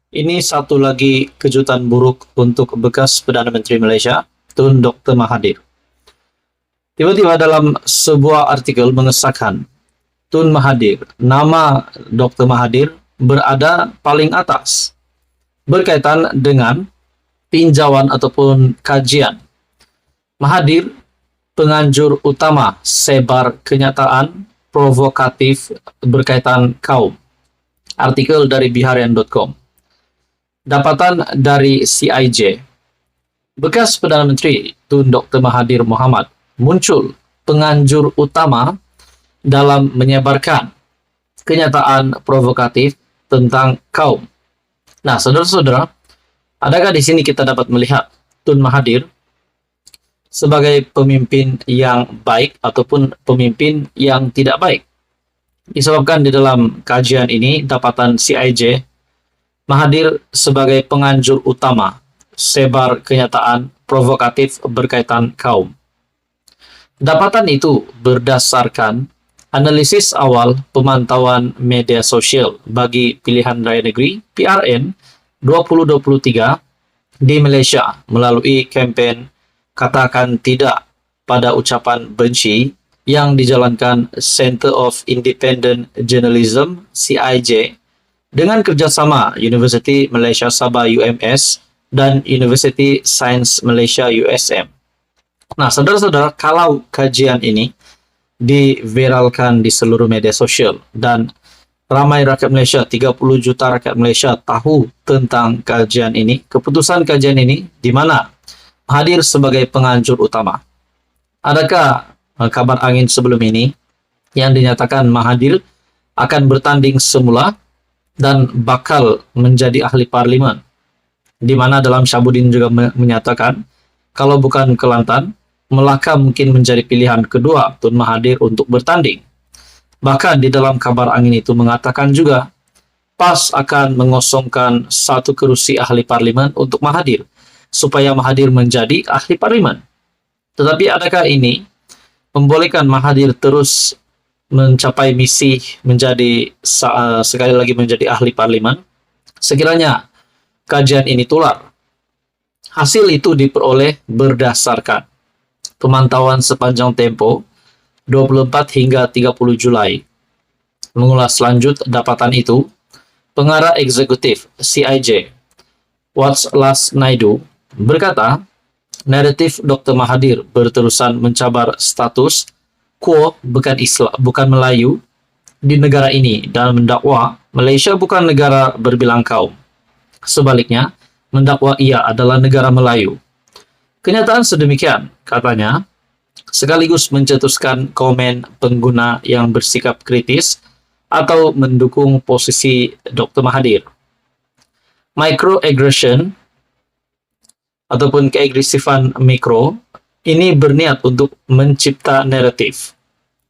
Ini satu lagi kejutan buruk untuk bekas Perdana Menteri Malaysia, Tun Dr. Mahathir. Tiba-tiba dalam sebuah artikel mengesahkan Tun Mahathir, nama Dr. Mahathir berada paling atas berkaitan dengan tinjauan ataupun kajian. Mahathir penganjur utama sebar kenyataan provokatif berkaitan kaum. Artikel dari Biharian.com. Dapatan dari CIJ. Bekas Perdana Menteri Tun Dr. Mahathir Mohamad muncul penganjur utama dalam menyebarkan kenyataan provokatif tentang kaum. Nah, saudara-saudara, adakah di sini kita dapat melihat Tun Mahathir sebagai pemimpin yang baik ataupun pemimpin yang tidak baik? Disebabkan di dalam kajian ini, dapatan CIJ, Mahathir sebagai penganjur utama sebar kenyataan provokatif berkaitan kaum. Dapatan itu berdasarkan analisis awal pemantauan media sosial bagi pilihan raya negeri PRN 2023 di Malaysia melalui kempen Katakan Tidak pada Ucapan Benci yang dijalankan Center of Independent Journalism CIJ dengan kerjasama Universiti Malaysia Sabah UMS dan University Science Malaysia USM. Nah, saudara-saudara, kalau kajian ini diviralkan di seluruh media sosial dan ramai rakyat Malaysia, 30 juta rakyat Malaysia tahu tentang kajian ini, keputusan kajian ini di mana Mahathir sebagai penganjur utama. Adakah kabar angin sebelum ini yang dinyatakan Mahathir akan bertanding semula dan bakal menjadi ahli parlimen, di mana dalam Syabudin juga menyatakan kalau bukan Kelantan, Melaka mungkin menjadi pilihan kedua Tun Mahathir untuk bertanding. Bahkan di dalam kabar angin itu mengatakan juga PAS akan mengosongkan satu kerusi ahli parlimen untuk Mahathir supaya Mahathir menjadi ahli parlimen. Tetapi adakah ini membolehkan Mahathir terus mencapai misi menjadi sekali lagi menjadi ahli parlimen? Sekiranya kajian ini tular, hasil itu diperoleh berdasarkan pemantauan sepanjang tempo 24 hingga 30 Julai. Mengulas lanjut dapatan itu, pengarah eksekutif CIJ, Watlas Naidu, berkata, naratif Dr. Mahathir berterusan mencabar status quo bukan Melayu di negara ini dan mendakwa Malaysia bukan negara berbilang kaum. Sebaliknya, mendakwa ia adalah negara Melayu. Kenyataan sedemikian, katanya, sekaligus mencetuskan komen pengguna yang bersikap kritis atau mendukung posisi Dr. Mahathir. Microaggression ataupun keagresifan mikro ini berniat untuk mencipta naratif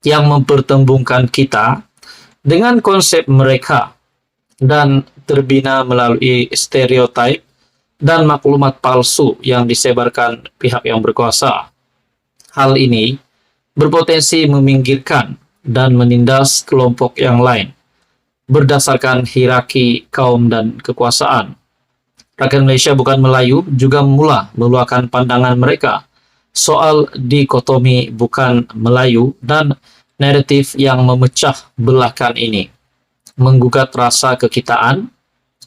yang mempertembungkan kita dengan konsep mereka dan terbina melalui stereotip dan maklumat palsu yang disebarkan pihak yang berkuasa. Hal ini berpotensi meminggirkan dan menindas kelompok yang lain berdasarkan hierarki kaum dan kekuasaan. Rakyat Malaysia bukan Melayu juga mula meluahkan pandangan mereka soal dikotomi bukan Melayu dan naratif yang memecah belahkan ini, menggugat rasa kekitaan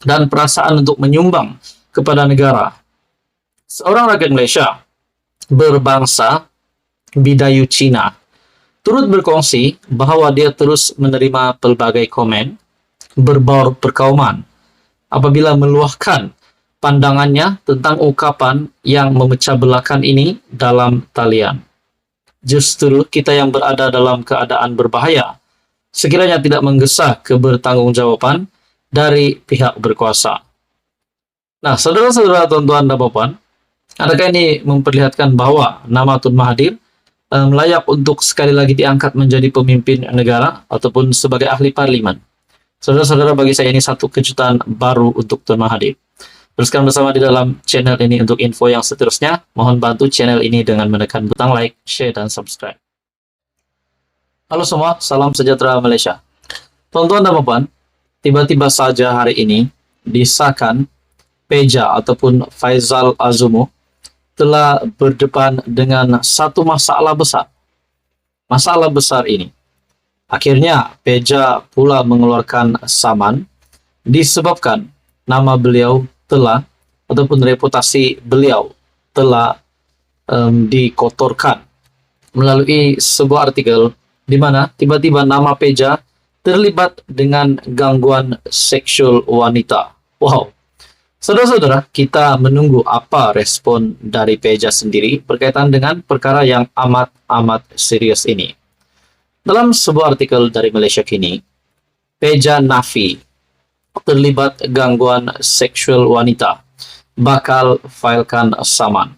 dan perasaan untuk menyumbang kepada negara. Seorang rakyat Malaysia berbangsa Bidayu Cina turut berkongsi bahwa dia terus menerima pelbagai komen berbau perkauman apabila meluahkan pandangannya tentang ungkapan yang memecah belahkan ini dalam talian. Justru kita yang berada dalam keadaan berbahaya sekiranya tidak menggesa kebertanggungjawaban dari pihak berkuasa. Nah, saudara-saudara, tuan-tuan dan puan, adakah ini memperlihatkan bahwa nama Tun Mahathir layak untuk sekali lagi diangkat menjadi pemimpin negara ataupun sebagai ahli parlimen? Saudara-saudara, bagi saya ini satu kejutan baru untuk Tun Mahathir. Teruskan bersama di dalam channel ini untuk info yang seterusnya. Mohon bantu channel ini dengan menekan butang like, share, dan subscribe. Halo semua, salam sejahtera Malaysia. Tuan-tuan dan puan, tiba-tiba saja hari ini disahkan, Peja ataupun Faizal Azumu telah berdepan dengan satu masalah besar. Masalah besar ini, akhirnya Peja pula mengeluarkan saman disebabkan nama beliau telah ataupun reputasi beliau telah dikotorkan melalui sebuah artikel di mana tiba-tiba nama Peja terlibat dengan gangguan seksual wanita. Wow. Saudara-saudara, kita menunggu apa respon dari Peja sendiri berkaitan dengan perkara yang amat-amat serius ini. Dalam sebuah artikel dari Malaysia Kini, Peja nafi terlibat gangguan seksual wanita, bakal filekan saman.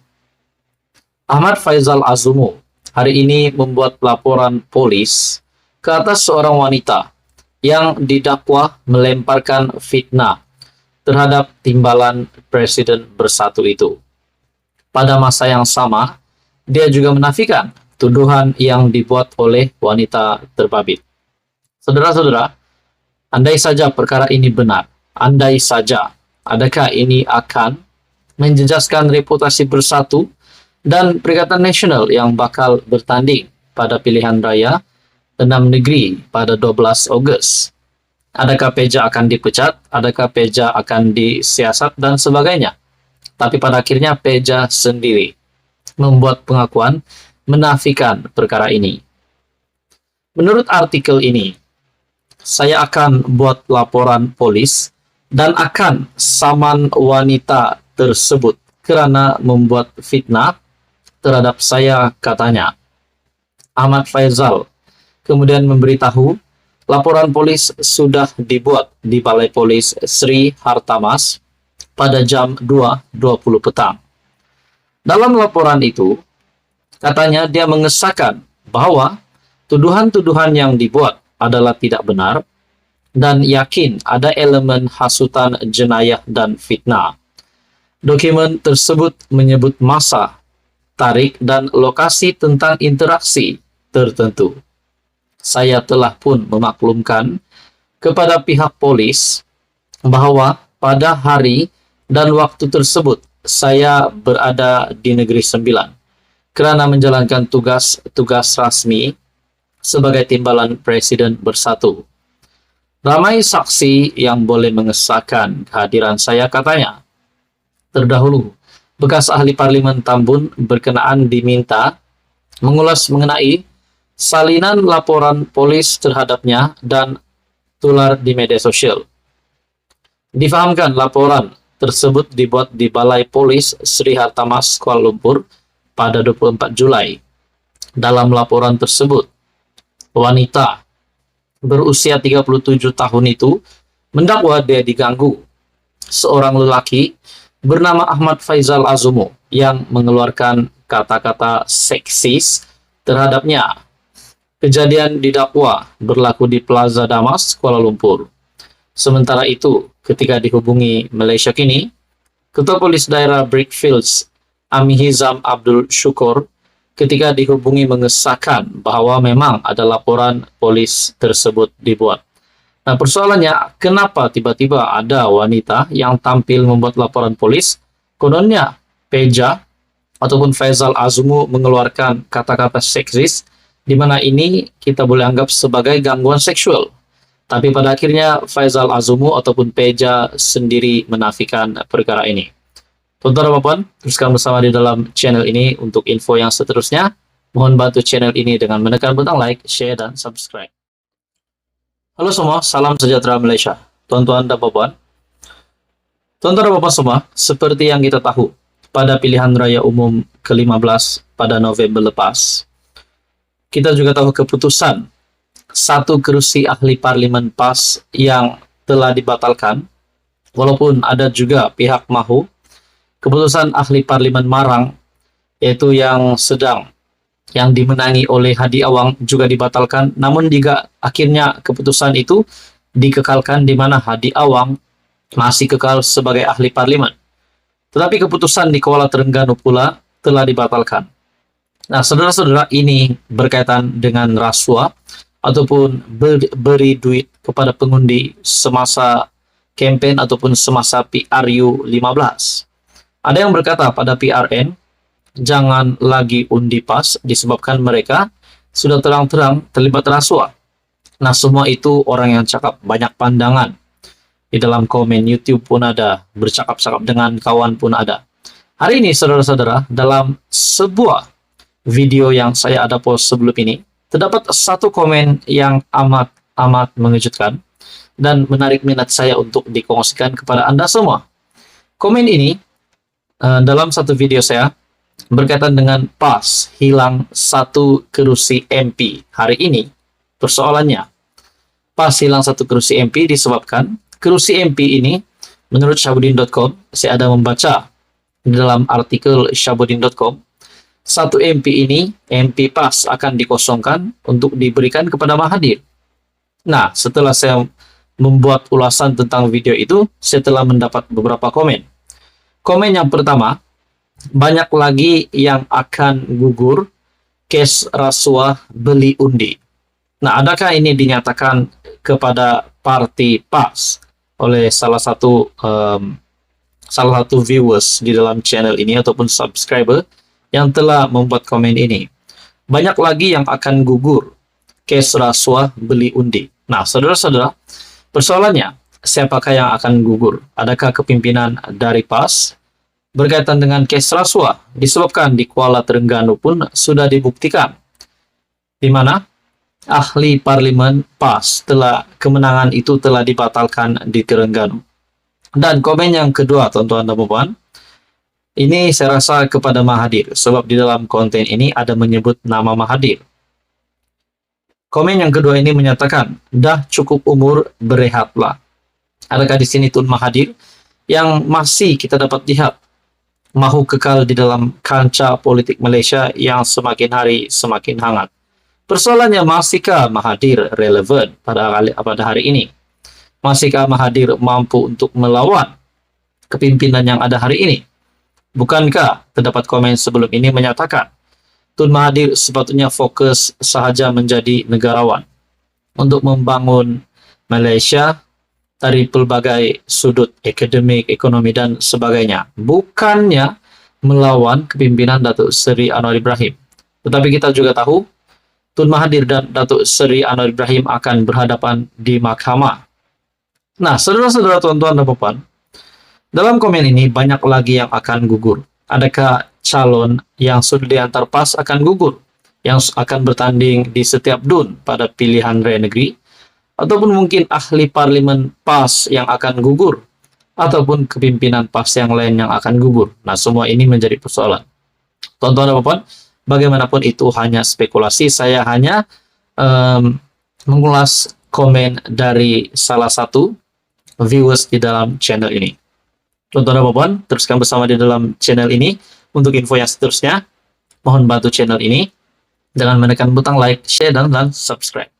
Ahmad Faizal Azumu hari ini membuat laporan polis ke atas seorang wanita yang didakwa melemparkan fitnah terhadap timbalan Presiden Bersatu itu. Pada masa yang sama, dia juga menafikan tuduhan yang dibuat oleh wanita terbabit. Saudara-saudara, andai saja perkara ini benar, andai saja, adakah ini akan menjejaskan reputasi Bersatu dan Perikatan Nasional yang bakal bertanding pada pilihan raya 6 negeri pada 12 Ogos? Adakah Peja akan dipecat? Adakah Peja akan disiasat? Dan sebagainya. Tapi pada akhirnya Peja sendiri membuat pengakuan menafikan perkara ini. Menurut artikel ini, saya akan buat laporan polis dan akan saman wanita tersebut kerana membuat fitnah terhadap saya, katanya. Ahmad Faizal kemudian memberitahu laporan polis sudah dibuat di Balai Polis Sri Hartamas pada jam 2.20 petang. Dalam laporan itu, katanya dia mengesahkan bahwa tuduhan-tuduhan yang dibuat adalah tidak benar dan yakin ada elemen hasutan jenayah dan fitnah. Dokumen tersebut menyebut masa, tarikh, dan lokasi tentang interaksi tertentu. Saya telah pun memaklumkan kepada pihak polis bahwa pada hari dan waktu tersebut saya berada di Negeri Sembilan kerana menjalankan tugas rasmi sebagai timbalan Presiden Bersatu. Ramai saksi yang boleh mengesahkan kehadiran saya, katanya. Terdahulu, bekas ahli Parlimen Tambun berkenaan diminta mengulas mengenai salinan laporan polis terhadapnya dan tular di media sosial. Difahamkan laporan tersebut dibuat di Balai Polis Sri Hartamas, Kuala Lumpur pada 24 Julai. Dalam laporan tersebut, wanita berusia 37 tahun itu mendakwa dia diganggu seorang lelaki bernama Ahmad Faizal Azumu yang mengeluarkan kata-kata seksis terhadapnya. Kejadian didakwa berlaku di Plaza Damas, Kuala Lumpur. Sementara itu, ketika dihubungi Malaysia Kini, Ketua Polis Daerah Brickfields, Amihizam Abdul Syukur, ketika dihubungi mengesahkan bahwa memang ada laporan polis tersebut dibuat. Nah, persoalannya, kenapa tiba-tiba ada wanita yang tampil membuat laporan polis? Kononnya, Peja ataupun Faizal Azumu mengeluarkan kata-kata seksis, di mana ini kita boleh anggap sebagai gangguan seksual. Tapi pada akhirnya Faizal Azumu ataupun Peja sendiri menafikan perkara ini. Tuan-tuan dan puan, teruskan bersama di dalam channel ini untuk info yang seterusnya. Mohon bantu channel ini dengan menekan butang like, share, dan subscribe. Halo semua, salam sejahtera Malaysia. Tuan-tuan dan puan. Tuan-tuan dan puan semua, seperti yang kita tahu, pada pilihan raya umum ke-15 pada November lepas, kita juga tahu keputusan satu kerusi ahli parlimen PAS yang telah dibatalkan, walaupun ada juga pihak mahu. Keputusan ahli parlimen Marang, yaitu yang dimenangi oleh Hadi Awang, juga dibatalkan. Namun juga akhirnya keputusan itu dikekalkan, di mana Hadi Awang masih kekal sebagai ahli parlimen. Tetapi keputusan di Kuala Terengganu pula telah dibatalkan. Nah, saudara-saudara, ini berkaitan dengan rasuah ataupun beri duit kepada pengundi semasa campaign ataupun semasa PRU 15. Ada yang berkata pada PRN, jangan lagi undi PAS disebabkan mereka sudah terang-terang terlibat rasuah. Nah, semua itu orang yang cakap banyak pandangan. Di dalam komen YouTube pun ada, bercakap-cakap dengan kawan pun ada. Hari ini, saudara-saudara, dalam sebuah video yang saya ada post sebelum ini, terdapat satu komen yang amat mengejutkan dan menarik minat saya untuk dikongsikan kepada Anda semua. Komen ini dalam satu video saya berkaitan dengan PAS hilang satu kursi MP. Hari ini persoalannya, PAS hilang satu kursi MP disebabkan kursi MP ini, menurut Syahbudin.com, saya ada membaca di dalam artikel Syahbudin.com, satu MP ini, MP PAS akan dikosongkan untuk diberikan kepada Mahathir. Nah, setelah saya membuat ulasan tentang video itu, saya telah mendapat beberapa komen. Komen yang pertama, banyak lagi yang akan gugur kes rasuah beli undi. Nah, adakah ini dinyatakan kepada parti PAS oleh salah satu viewers di dalam channel ini ataupun subscriber yang telah membuat komen ini? Banyak lagi yang akan gugur kes rasuah beli undi. Nah, saudara-saudara, persoalannya, siapakah yang akan gugur? Adakah kepimpinan dari PAS? Berkaitan dengan kes rasuah, disebabkan di Kuala Terengganu pun sudah dibuktikan, di mana ahli parlimen PAS kemenangan itu telah dibatalkan di Terengganu. Dan komen yang kedua, tuan-tuan dan puan, ini saya rasa kepada Mahathir, sebab di dalam konten ini ada menyebut nama Mahathir. Komen yang kedua ini menyatakan, dah cukup umur, berehatlah. Adakah di sini Tun Mahathir yang masih kita dapat lihat mahu kekal di dalam kancah politik Malaysia yang semakin hari semakin hangat? Persoalannya, masihkah Mahathir relevan pada hari ini? Masihkah Mahathir mampu untuk melawan kepimpinan yang ada hari ini? Bukankah terdapat komen sebelum ini menyatakan Tun Mahathir sepatutnya fokus sahaja menjadi negarawan untuk membangun Malaysia dari pelbagai sudut akademik, ekonomi, dan sebagainya. Bukannya melawan kepimpinan Datuk Seri Anwar Ibrahim. Tetapi kita juga tahu, Tun Mahathir dan Datuk Seri Anwar Ibrahim akan berhadapan di mahkamah. Nah, saudara-saudara, tuan-tuan dan puan, dalam komen ini banyak lagi yang akan gugur. Adakah calon yang sudah diantar PAS akan gugur, yang akan bertanding di setiap DUN pada pilihan raya negeri? Ataupun mungkin ahli parlimen PAS yang akan gugur, ataupun kepimpinan PAS yang lain yang akan gugur? Nah, semua ini menjadi persoalan. Tuan-tuan dan puan, bagaimanapun itu hanya spekulasi. Saya hanya mengulas komen dari salah satu viewers di dalam channel ini. Tuan-tuan dan puan, teruskan bersama di dalam channel ini. Untuk info yang seterusnya, mohon bantu channel ini dengan menekan butang like, share, dan subscribe.